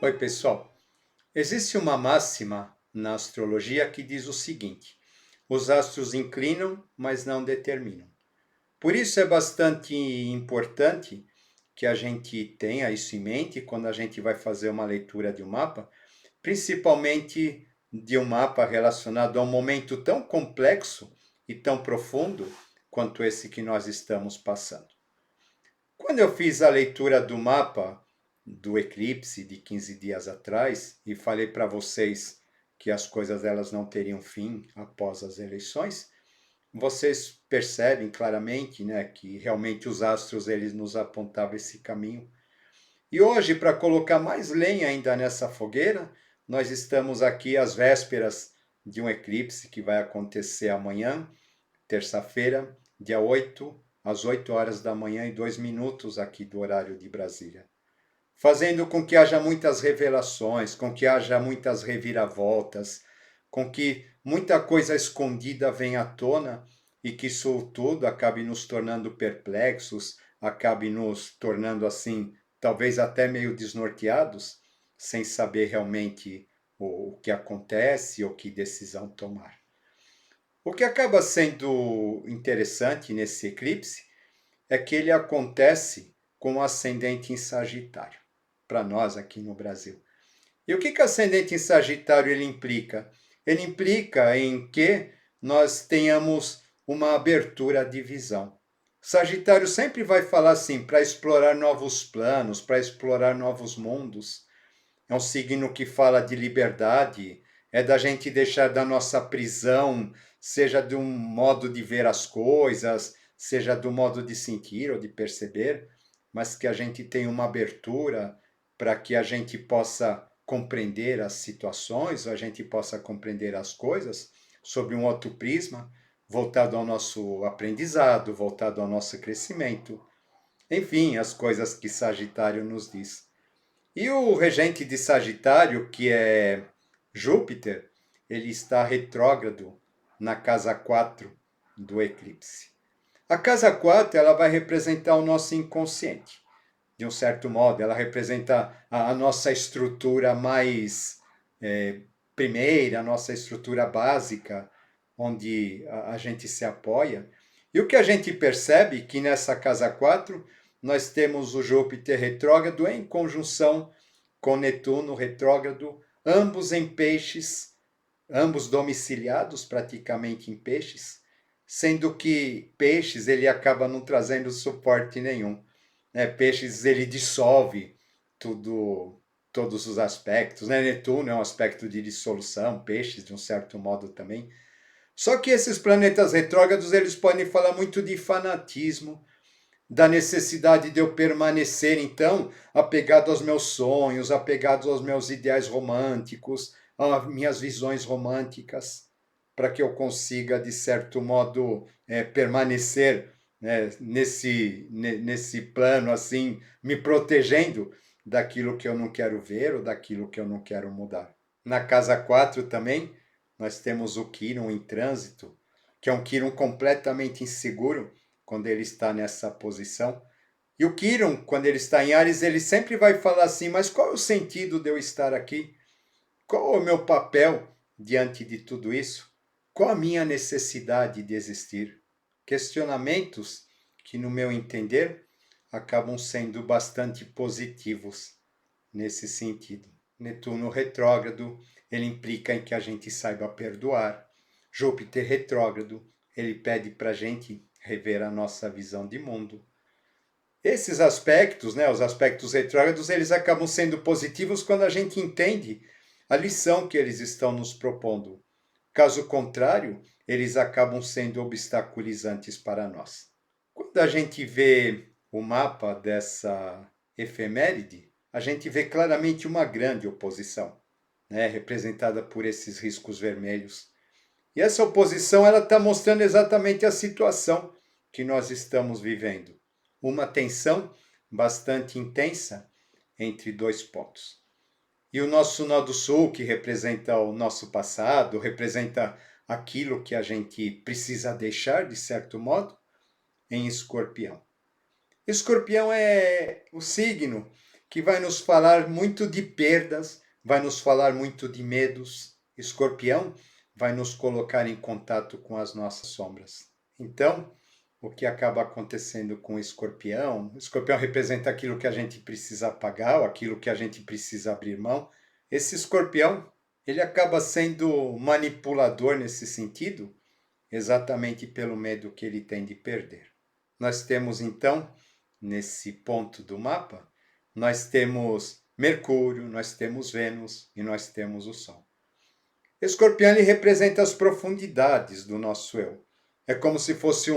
Oi, pessoal. Existe uma máxima na astrologia que diz o seguinte: os astros inclinam, mas não determinam. Por isso é bastante importante que a gente tenha isso em mente quando a gente vai fazer uma leitura de um mapa, principalmente de um mapa relacionado a um momento tão complexo e tão profundo quanto esse que nós estamos passando. Quando eu fiz a leitura do mapa do eclipse de 15 dias atrás e falei para vocês que as coisas elas não teriam fim após as eleições, vocês percebem claramente, né, que realmente os astros eles nos apontavam esse caminho. E hoje, para colocar mais lenha ainda nessa fogueira, nós estamos aqui às vésperas de um eclipse que vai acontecer amanhã, terça-feira, dia 8, às 8 horas da manhã e 2 minutos aqui do horário de Brasília. Fazendo com que haja muitas revelações, com que haja muitas reviravoltas, com que muita coisa escondida venha à tona e que isso tudo acabe nos tornando perplexos, acabe nos tornando assim, talvez até meio desnorteados, sem saber realmente o que acontece ou que decisão tomar. O que acaba sendo interessante nesse eclipse é que ele acontece com o ascendente em Sagitário, para nós aqui no Brasil. E o que ascendente em Sagitário ele implica? Ele implica em que nós tenhamos uma abertura de visão. Sagitário sempre vai falar assim, para explorar novos planos, para explorar novos mundos. É um signo que fala de liberdade, é da gente deixar da nossa prisão, seja de um modo de ver as coisas, seja do modo de sentir ou de perceber, mas que a gente tenha uma abertura para que a gente possa compreender as situações, a gente possa compreender as coisas sob um outro prisma, voltado ao nosso aprendizado, voltado ao nosso crescimento. Enfim, as coisas que Sagitário nos diz. E o regente de Sagitário, que é Júpiter, ele está retrógrado na casa 4 do eclipse. A casa 4 ela vai representar o nosso inconsciente. De um certo modo, ela representa a nossa estrutura mais primeira, a nossa estrutura básica, onde a gente se apoia. E o que a gente percebe que nessa casa 4 nós temos o Júpiter retrógrado em conjunção com Netuno retrógrado, ambos em peixes, ambos domiciliados praticamente em peixes, sendo que peixes ele acaba não trazendo suporte nenhum. Né? Peixes ele dissolve tudo, todos os aspectos. Né? Netuno é um aspecto de dissolução, peixes de um certo modo também. Só que esses planetas retrógrados eles podem falar muito de fanatismo, da necessidade de eu permanecer, então, apegado aos meus sonhos, apegado aos meus ideais românticos, às minhas visões românticas, para que eu consiga, de certo modo, permanecer, né, nesse plano, assim, me protegendo daquilo que eu não quero ver ou daquilo que eu não quero mudar. Na casa 4 também, nós temos o Quirón em trânsito, que é um Quirón completamente inseguro, quando ele está nessa posição. E o Quirón, quando ele está em Áries, ele sempre vai falar assim, mas qual é o sentido de eu estar aqui? Qual é o meu papel diante de tudo isso? Qual a minha necessidade de existir? Questionamentos que, no meu entender, acabam sendo bastante positivos nesse sentido. Netuno retrógrado, ele implica em que a gente saiba perdoar. Júpiter retrógrado, ele pede para a gente rever a nossa visão de mundo. Esses aspectos, né, os aspectos retrógrados, eles acabam sendo positivos quando a gente entende a lição que eles estão nos propondo. Caso contrário, eles acabam sendo obstaculizantes para nós. Quando a gente vê o mapa dessa efeméride, a gente vê claramente uma grande oposição, né, representada por esses riscos vermelhos. E essa oposição ela está mostrando exatamente a situação que nós estamos vivendo. Uma tensão bastante intensa entre dois pontos. E o nosso nó do sul, que representa o nosso passado, representa aquilo que a gente precisa deixar, de certo modo, em Escorpião. Escorpião é o signo que vai nos falar muito de perdas, vai nos falar muito de medos. Escorpião vai nos colocar em contato com as nossas sombras. Então, o que acaba acontecendo com o escorpião representa aquilo que a gente precisa apagar, ou aquilo que a gente precisa abrir mão. Esse escorpião, ele acaba sendo manipulador nesse sentido, exatamente pelo medo que ele tem de perder. Nós temos então, nesse ponto do mapa, nós temos Mercúrio, nós temos Vênus e nós temos o Sol. Escorpião ele representa as profundidades do nosso eu. É como se fosse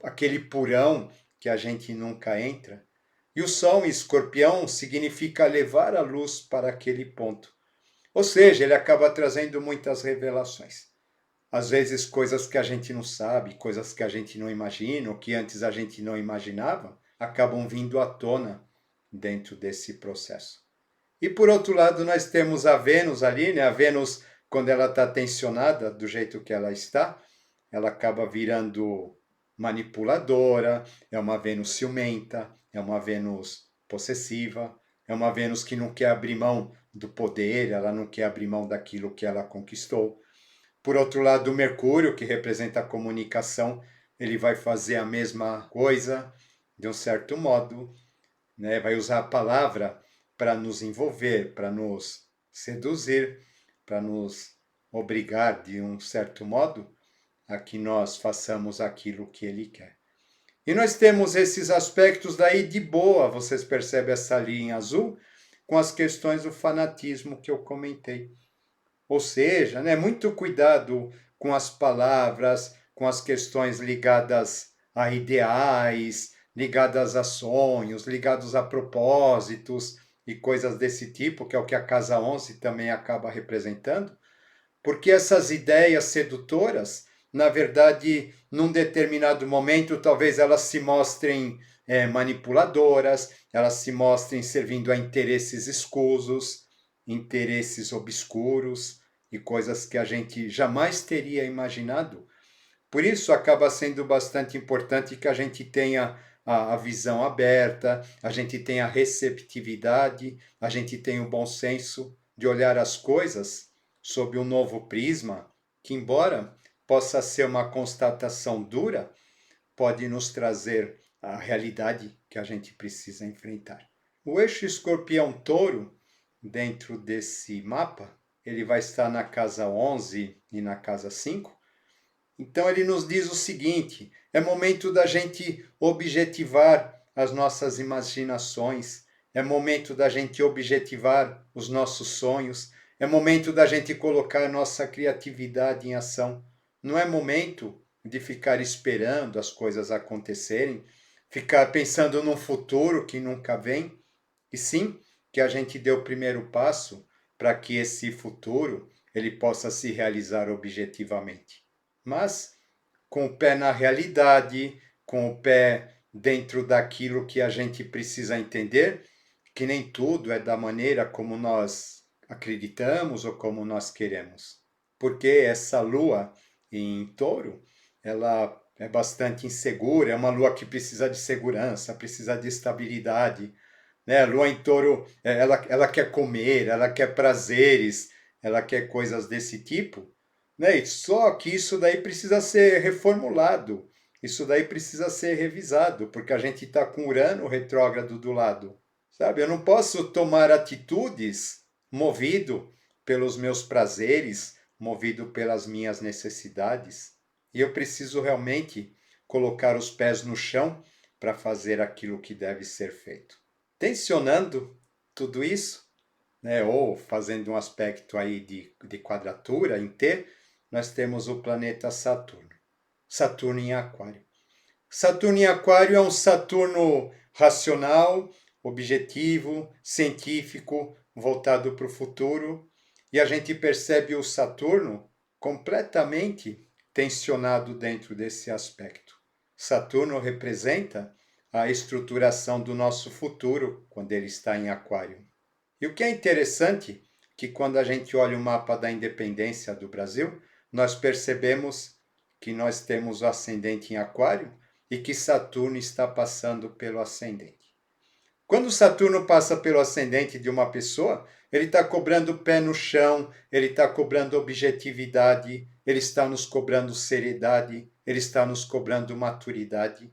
aquele porão que a gente nunca entra. E o Sol em Escorpião significa levar a luz para aquele ponto. Ou seja, ele acaba trazendo muitas revelações. Às vezes coisas que a gente não sabe, coisas que a gente não imagina, ou que antes a gente não imaginava, acabam vindo à tona dentro desse processo. E por outro lado, nós temos a Vênus ali, né? A Vênus, quando ela está tensionada do jeito que ela está, ela acaba virando manipuladora, é uma Vênus ciumenta, é uma Vênus possessiva, é uma Vênus que não quer abrir mão do poder, ela não quer abrir mão daquilo que ela conquistou. Por outro lado, o Mercúrio, que representa a comunicação, ele vai fazer a mesma coisa, de um certo modo, né? Vai usar a palavra para nos envolver, para nos seduzir, para nos obrigar, de um certo modo, a que nós façamos aquilo que ele quer. E nós temos esses aspectos daí de boa, vocês percebem essa linha azul, com as questões do fanatismo que eu comentei. Ou seja, né, muito cuidado com as palavras, com as questões ligadas a ideais, ligadas a sonhos, ligados a propósitos e coisas desse tipo, que é o que a Casa 11 também acaba representando, porque essas ideias sedutoras, na verdade, num determinado momento, talvez elas se mostrem manipuladoras, elas se mostrem servindo a interesses escusos, interesses obscuros e coisas que a gente jamais teria imaginado. Por isso, acaba sendo bastante importante que a gente tenha a visão aberta, a gente tenha a receptividade, a gente tenha o bom senso de olhar as coisas sob um novo prisma, que, embora possa ser uma constatação dura, pode nos trazer a realidade que a gente precisa enfrentar. O eixo escorpião-touro, dentro desse mapa, ele vai estar na casa 11 e na casa 5. Então ele nos diz o seguinte: é momento da gente objetivar as nossas imaginações, é momento da gente objetivar os nossos sonhos, é momento da gente colocar nossa criatividade em ação. Não é momento de ficar esperando as coisas acontecerem, ficar pensando num futuro que nunca vem, e sim que a gente dê o primeiro passo para que esse futuro ele possa se realizar objetivamente. Mas com o pé na realidade, com o pé dentro daquilo que a gente precisa entender, que nem tudo é da maneira como nós acreditamos ou como nós queremos. Porque essa lua em Touro, ela é bastante insegura, é uma lua que precisa de segurança, precisa de estabilidade, né? A lua em Touro, ela quer comer, ela quer prazeres, ela quer coisas desse tipo, né? E só que isso daí precisa ser reformulado, isso daí precisa ser revisado, porque a gente está com Urano retrógrado do lado, sabe? Eu não posso tomar atitudes movido pelos meus prazeres, movido pelas minhas necessidades, e eu preciso realmente colocar os pés no chão para fazer aquilo que deve ser feito. Tensionando tudo isso, né, ou fazendo um aspecto aí de quadratura em T, nós temos o planeta Saturno. Saturno em Aquário. Saturno em Aquário é um Saturno racional, objetivo, científico, voltado para o futuro. E a gente percebe o Saturno completamente tensionado dentro desse aspecto. Saturno representa a estruturação do nosso futuro quando ele está em Aquário. E o que é interessante, que quando a gente olha o mapa da independência do Brasil, nós percebemos que nós temos o ascendente em Aquário e que Saturno está passando pelo ascendente. Quando Saturno passa pelo ascendente de uma pessoa, ele está cobrando pé no chão, ele está cobrando objetividade, ele está nos cobrando seriedade, ele está nos cobrando maturidade.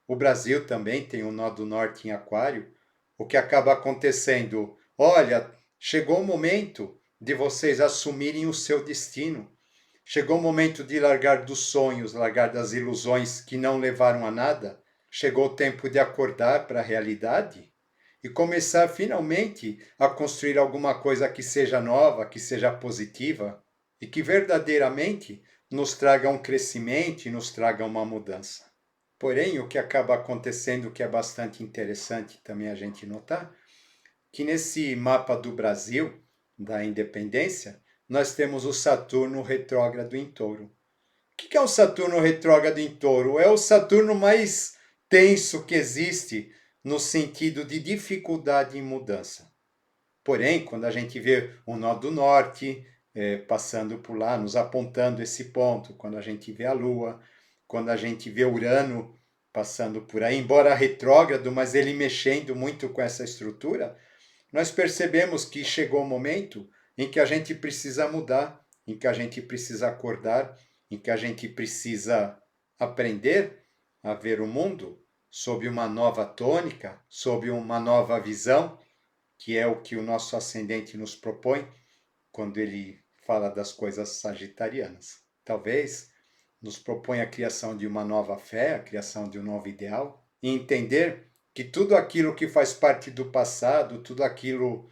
O Brasil também tem o nó do norte em Aquário, o que acaba acontecendo. Olha, chegou o momento de vocês assumirem o seu destino. Chegou o momento de largar dos sonhos, largar das ilusões que não levaram a nada. Chegou o tempo de acordar para a realidade e começar finalmente a construir alguma coisa que seja nova, que seja positiva e que verdadeiramente nos traga um crescimento e nos traga uma mudança. Porém, o que acaba acontecendo, que é bastante interessante também a gente notar, que nesse mapa do Brasil, da independência, nós temos o Saturno retrógrado em Touro. O que é o Saturno retrógrado em Touro? É o Saturno mais tenso que existe no sentido de dificuldade em mudança. Porém, quando a gente vê o nó do norte passando por lá, nos apontando esse ponto, quando a gente vê a Lua, quando a gente vê Urano passando por aí, embora retrógrado, mas ele mexendo muito com essa estrutura, nós percebemos que chegou o momento em que a gente precisa mudar, em que a gente precisa acordar, em que a gente precisa aprender a ver o mundo sob uma nova tônica, sob uma nova visão, que é o que o nosso ascendente nos propõe quando ele fala das coisas sagitarianas. Talvez nos propõe a criação de uma nova fé, a criação de um novo ideal, e entender que tudo aquilo que faz parte do passado, tudo aquilo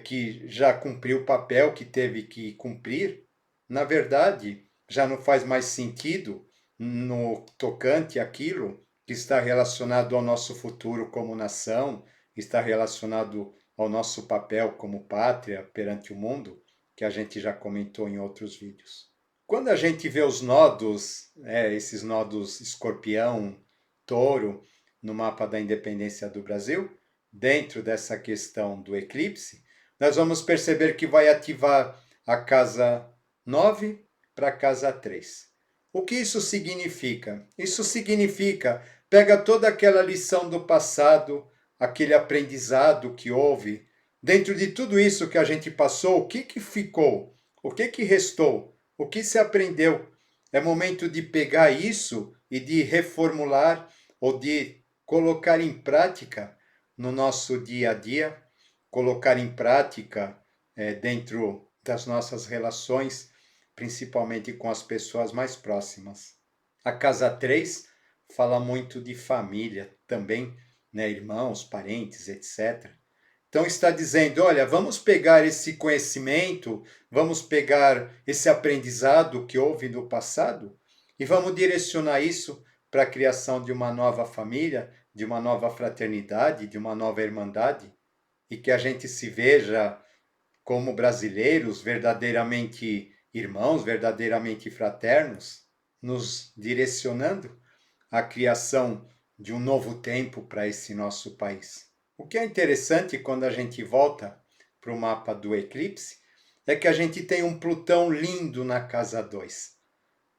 que já cumpriu o papel que teve que cumprir, na verdade, já não faz mais sentido no tocante àquilo que está relacionado ao nosso futuro como nação, está relacionado ao nosso papel como pátria perante o mundo, que a gente já comentou em outros vídeos. Quando a gente vê os nodos, esses nodos escorpião, touro, no mapa da independência do Brasil, dentro dessa questão do eclipse, nós vamos perceber que vai ativar a casa 9 para a casa 3. O que isso significa? Isso significa, pega toda aquela lição do passado, aquele aprendizado que houve, dentro de tudo isso que a gente passou, o que ficou? O que restou? O que se aprendeu? É momento de pegar isso e de reformular ou de colocar em prática no nosso dia a dia, colocar em prática dentro das nossas relações, principalmente com as pessoas mais próximas. A casa 3 fala muito de família também, né? Irmãos, parentes, etc. Então está dizendo, olha, vamos pegar esse conhecimento, vamos pegar esse aprendizado que houve no passado e vamos direcionar isso para a criação de uma nova família, de uma nova fraternidade, de uma nova irmandade, e que a gente se veja como brasileiros verdadeiramente irmãos, verdadeiramente fraternos, nos direcionando à criação de um novo tempo para esse nosso país. O que é interessante quando a gente volta para o mapa do eclipse é que a gente tem um Plutão lindo na casa 2.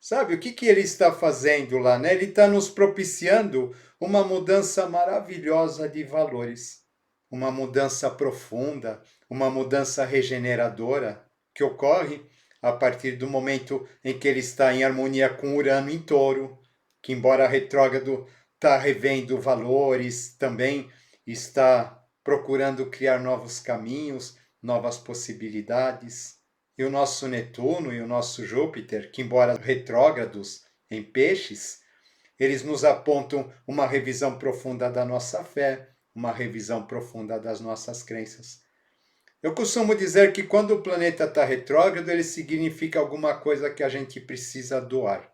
Sabe, o que ele está fazendo lá, né? Ele está nos propiciando uma mudança maravilhosa de valores, uma mudança profunda, uma mudança regeneradora que ocorre a partir do momento em que ele está em harmonia com Urano em Touro, que embora retrógrado está revendo valores, também está procurando criar novos caminhos, novas possibilidades. E o nosso Netuno e o nosso Júpiter, que embora retrógrados em peixes, eles nos apontam uma revisão profunda da nossa fé, uma revisão profunda das nossas crenças. Eu costumo dizer que quando o planeta está retrógrado, ele significa alguma coisa que a gente precisa doar.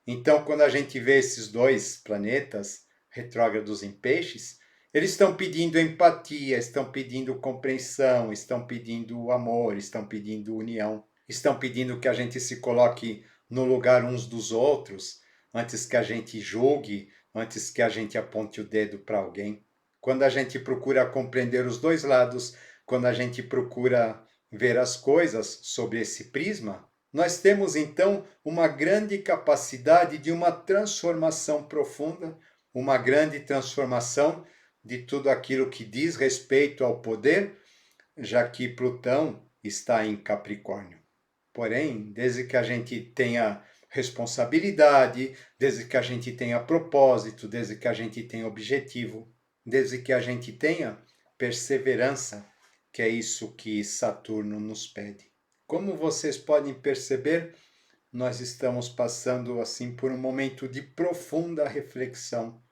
Então, quando a gente vê esses dois planetas retrógrados em peixes, eles estão pedindo empatia, estão pedindo compreensão, estão pedindo amor, estão pedindo união, estão pedindo que a gente se coloque no lugar uns dos outros, antes que a gente julgue, antes que a gente aponte o dedo para alguém. Quando a gente procura compreender os dois lados, quando a gente procura ver as coisas sobre esse prisma, nós temos então uma grande capacidade de uma transformação profunda, uma grande transformação de tudo aquilo que diz respeito ao poder, já que Plutão está em Capricórnio. Porém, desde que a gente tenha responsabilidade, desde que a gente tenha propósito, desde que a gente tenha objetivo, desde que a gente tenha perseverança, que é isso que Saturno nos pede. Como vocês podem perceber, nós estamos passando assim por um momento de profunda reflexão,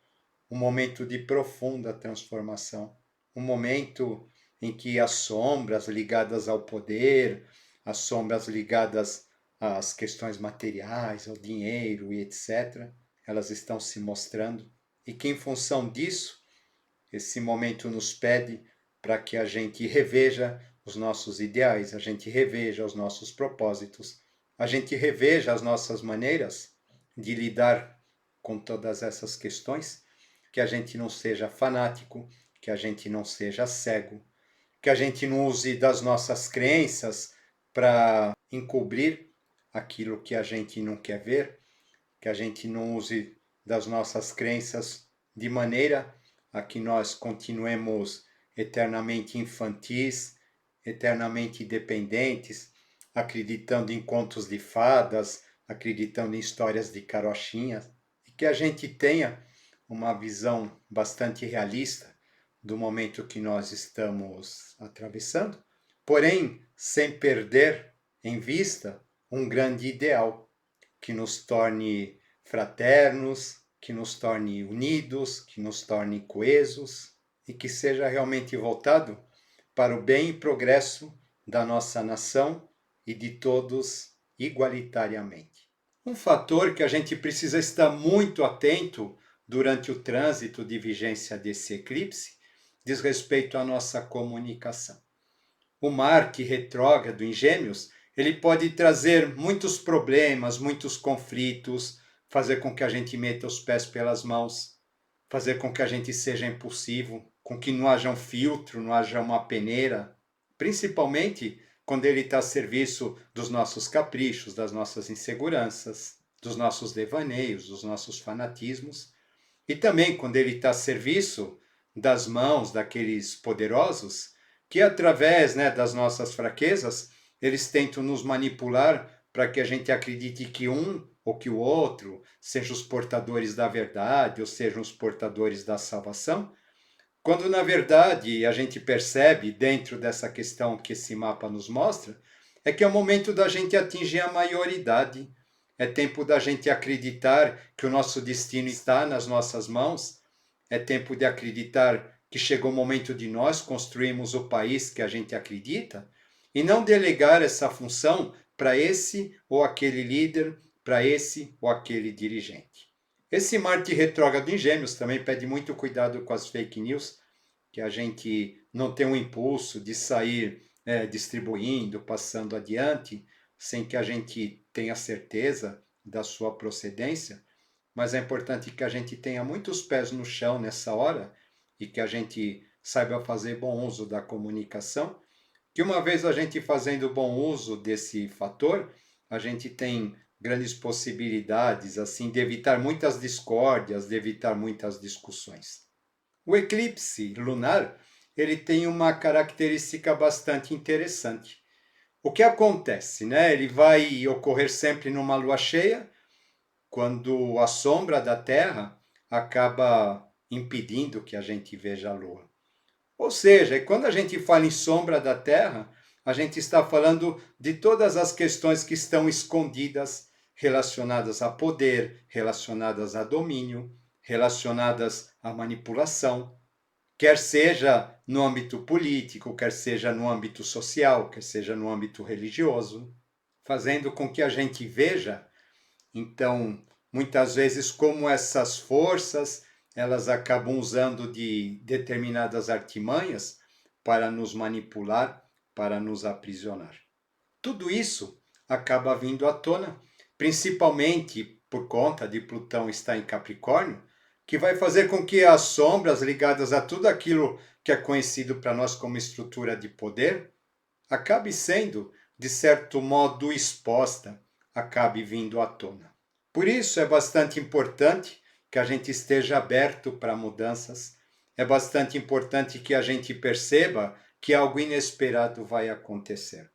um momento de profunda transformação, um momento em que as sombras ligadas ao poder, as sombras ligadas às questões materiais, ao dinheiro e etc., elas estão se mostrando, e que em função disso, esse momento nos pede para que a gente reveja os nossos ideais, a gente reveja os nossos propósitos, a gente reveja as nossas maneiras de lidar com todas essas questões, que a gente não seja fanático, que a gente não seja cego, que a gente não use das nossas crenças para encobrir aquilo que a gente não quer ver, que a gente não use das nossas crenças de maneira a que nós continuemos eternamente infantis, eternamente dependentes, acreditando em contos de fadas, acreditando em histórias de carochinhas, e que a gente tenha uma visão bastante realista do momento que nós estamos atravessando, porém sem perder em vista um grande ideal que nos torne fraternos, que nos torne unidos, que nos torne coesos e que seja realmente voltado para o bem e progresso da nossa nação e de todos igualitariamente. Um fator que a gente precisa estar muito atento durante o trânsito de vigência desse eclipse diz respeito à nossa comunicação. O Marte retrógrado em Gêmeos, ele pode trazer muitos problemas, muitos conflitos, fazer com que a gente meta os pés pelas mãos, fazer com que a gente seja impulsivo, com que não haja um filtro, não haja uma peneira, principalmente quando ele está a serviço dos nossos caprichos, das nossas inseguranças, dos nossos devaneios, dos nossos fanatismos, e também quando ele está a serviço das mãos daqueles poderosos que, através, das nossas fraquezas, eles tentam nos manipular para que a gente acredite que um ou que o outro sejam os portadores da verdade ou sejam os portadores da salvação, quando na verdade a gente percebe, dentro dessa questão que esse mapa nos mostra, é que é o momento da gente atingir a maioridade, é tempo da gente acreditar que o nosso destino está nas nossas mãos, é tempo de acreditar que chegou o momento de nós construirmos o país que a gente acredita e não delegar essa função para esse ou aquele líder, para esse ou aquele dirigente. Esse Marte retrógrado em Gêmeos também pede muito cuidado com as fake news, que a gente não tem um impulso de sair distribuindo, passando adiante, sem que a gente tenha certeza da sua procedência, mas é importante que a gente tenha muitos pés no chão nessa hora e que a gente saiba fazer bom uso da comunicação, que uma vez a gente fazendo bom uso desse fator, a gente tem grandes possibilidades assim de evitar muitas discórdias, de evitar muitas discussões. O eclipse lunar, ele tem uma característica bastante interessante. O que acontece, Ele vai ocorrer sempre numa lua cheia, quando a sombra da Terra acaba impedindo que a gente veja a Lua. Ou seja, quando a gente fala em sombra da Terra, a gente está falando de todas as questões que estão escondidas, relacionadas a poder, relacionadas a domínio, relacionadas à manipulação, quer seja no âmbito político, quer seja no âmbito social, quer seja no âmbito religioso, fazendo com que a gente veja, então, muitas vezes como essas forças, elas acabam usando de determinadas artimanhas para nos manipular, para nos aprisionar. Tudo isso acaba vindo à tona, principalmente por conta de Plutão estar em Capricórnio, que vai fazer com que as sombras ligadas a tudo aquilo que é conhecido para nós como estrutura de poder, acabe sendo, de certo modo, exposta, acabe vindo à tona. Por isso é bastante importante que a gente esteja aberto para mudanças, é bastante importante que a gente perceba que algo inesperado vai acontecer.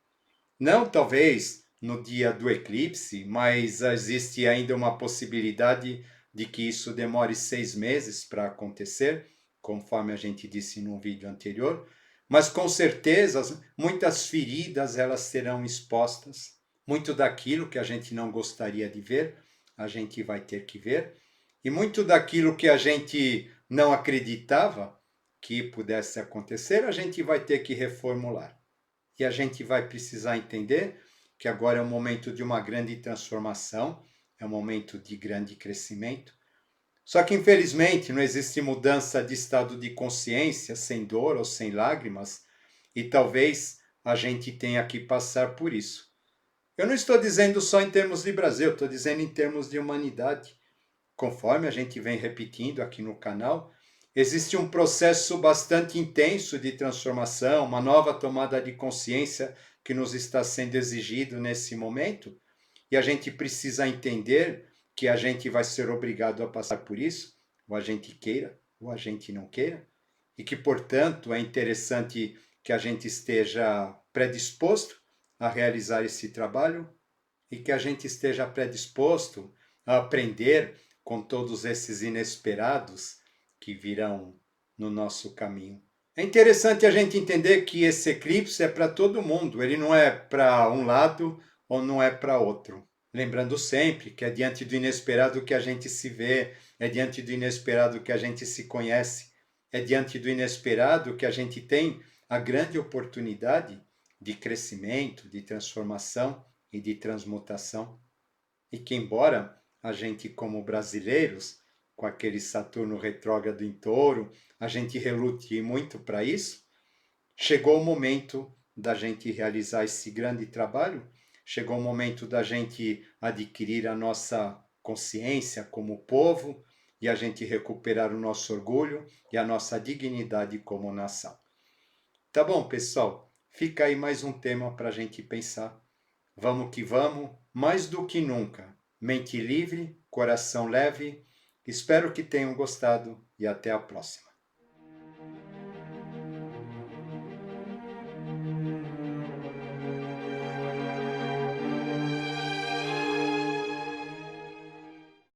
Não talvez no dia do eclipse, mas existe ainda uma possibilidade de que isso demore 6 meses para acontecer, conforme a gente disse no vídeo anterior. Mas com certeza, muitas feridas elas serão expostas. Muito daquilo que a gente não gostaria de ver, a gente vai ter que ver. E muito daquilo que a gente não acreditava que pudesse acontecer, a gente vai ter que reformular. E a gente vai precisar entender que agora é um momento de uma grande transformação, é um momento de grande crescimento. Só que, infelizmente, não existe mudança de estado de consciência sem dor ou sem lágrimas, e talvez a gente tenha que passar por isso. Eu não estou dizendo só em termos de Brasil, estou dizendo em termos de humanidade. Conforme a gente vem repetindo aqui no canal, existe um processo bastante intenso de transformação, uma nova tomada de consciência que nos está sendo exigido nesse momento, e a gente precisa entender que a gente vai ser obrigado a passar por isso, ou a gente queira, ou a gente não queira, e que, portanto, é interessante que a gente esteja predisposto a realizar esse trabalho e que a gente esteja predisposto a aprender com todos esses inesperados que virão no nosso caminho. É interessante a gente entender que esse eclipse é para todo mundo, ele não é para um lado ou não é para outro. Lembrando sempre que é diante do inesperado que a gente se vê, é diante do inesperado que a gente se conhece, é diante do inesperado que a gente tem a grande oportunidade de crescimento, de transformação e de transmutação. E que, embora a gente, como brasileiros, com aquele Saturno retrógrado em Touro, a gente relute muito para isso, chegou o momento da gente realizar esse grande trabalho, chegou o momento da gente adquirir a nossa consciência como povo e a gente recuperar o nosso orgulho e a nossa dignidade como nação. Tá bom, pessoal? Fica aí mais um tema para a gente pensar. Vamos que vamos, mais do que nunca. Mente livre, coração leve. Espero que tenham gostado e até a próxima.